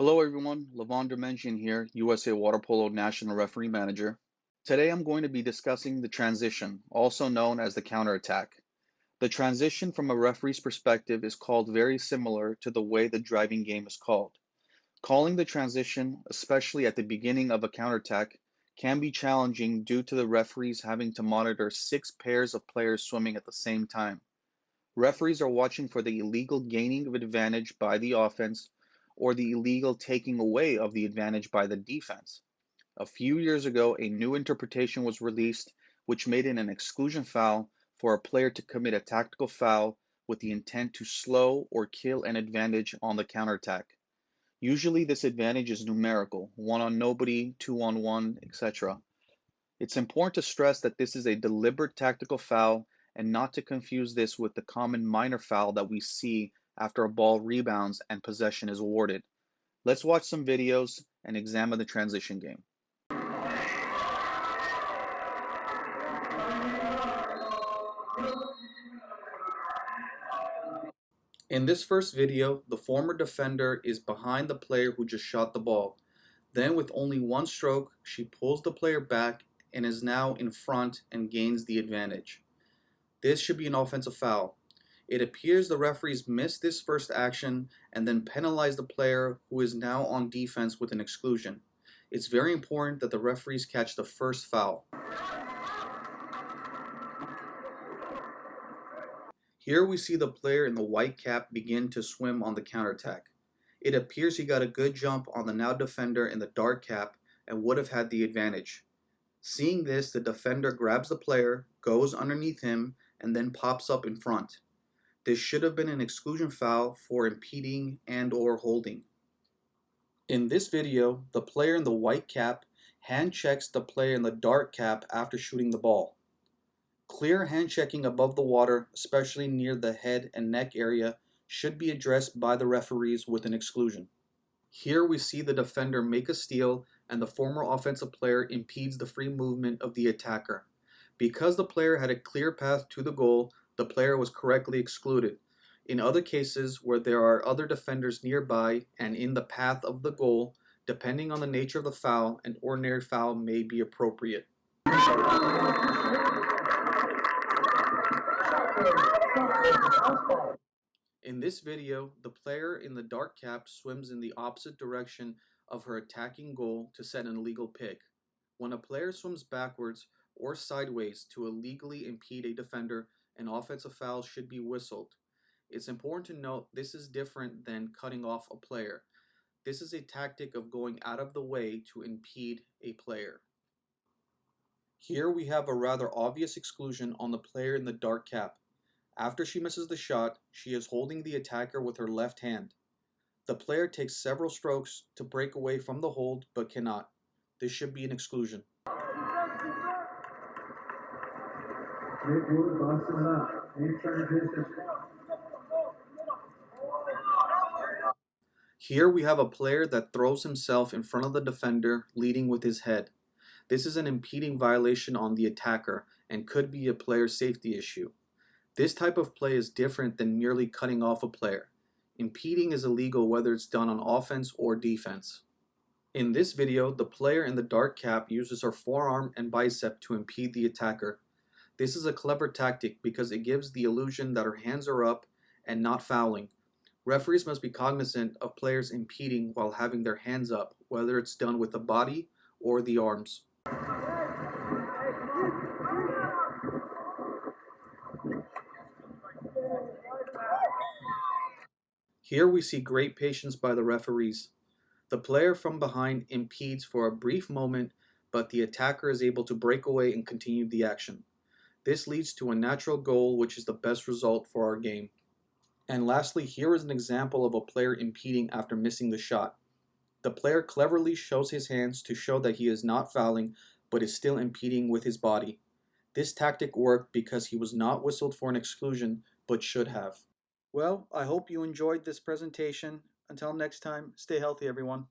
Hello everyone, Levon Dermendjian here, USA Water Polo National Referee Manager. Today I'm going to be discussing the transition, also known as the counterattack. The transition from a referee's perspective is called very similar to the way the driving game is called. Calling the transition, especially at the beginning of a counterattack, can be challenging due to the referees having to monitor 6 pairs of players swimming at the same time. Referees are watching for the illegal gaining of advantage by the offense or the illegal taking away of the advantage by the defense. A few years ago, a new interpretation was released which made it an exclusion foul for a player to commit a tactical foul with the intent to slow or kill an advantage on the counterattack. Usually this advantage is numerical, 1 on nobody, 2 on 1, etc. It's important to stress that this is a deliberate tactical foul and not to confuse this with the common minor foul that we see after a ball rebounds and possession is awarded. Let's watch some videos and examine the transition game. In this first video, the former defender is behind the player who just shot the ball. Then with only one stroke, she pulls the player back and is now in front and gains the advantage. This should be an offensive foul. It appears the referees missed this first action and then penalized the player who is now on defense with an exclusion. It's very important that the referees catch the first foul. Here we see the player in the white cap begin to swim on the counterattack. It appears he got a good jump on the now defender in the dark cap and would have had the advantage. Seeing this, the defender grabs the player, goes underneath him, and then pops up in front. This should have been an exclusion foul for impeding and/or holding. In this video, the player in the white cap hand checks the player in the dark cap after shooting the ball. Clear hand checking above the water, especially near the head and neck area, should be addressed by the referees with an exclusion. Here we see the defender make a steal and the former offensive player impedes the free movement of the attacker. Because the player had a clear path to the goal, the player was correctly excluded. In other cases where there are other defenders nearby and in the path of the goal, depending on the nature of the foul, an ordinary foul may be appropriate. In this video, the player in the dark cap swims in the opposite direction of her attacking goal to set an illegal pick. When a player swims backwards or sideways to illegally impede a defender, an offensive foul should be whistled. It's important to note this is different than cutting off a player. This is a tactic of going out of the way to impede a player. Here we have a rather obvious exclusion on the player in the dark cap. After she misses the shot, she is holding the attacker with her left hand. The player takes several strokes to break away from the hold but cannot. This should be an exclusion. Here we have a player that throws himself in front of the defender, leading with his head. This is an impeding violation on the attacker and could be a player safety issue. This type of play is different than merely cutting off a player. Impeding is illegal whether it's done on offense or defense. In this video, the player in the dark cap uses her forearm and bicep to impede the attacker. This is a clever tactic because it gives the illusion that her hands are up and not fouling. Referees must be cognizant of players impeding while having their hands up, whether it's done with the body or the arms. Here we see great patience by the referees. The player from behind impedes for a brief moment, but the attacker is able to break away and continue the action. This leads to a natural goal, which is the best result for our game. And lastly, here is an example of a player impeding after missing the shot. The player cleverly shows his hands to show that he is not fouling, but is still impeding with his body. This tactic worked because he was not whistled for an exclusion, but should have. Well, I hope you enjoyed this presentation. Until next time, stay healthy, everyone.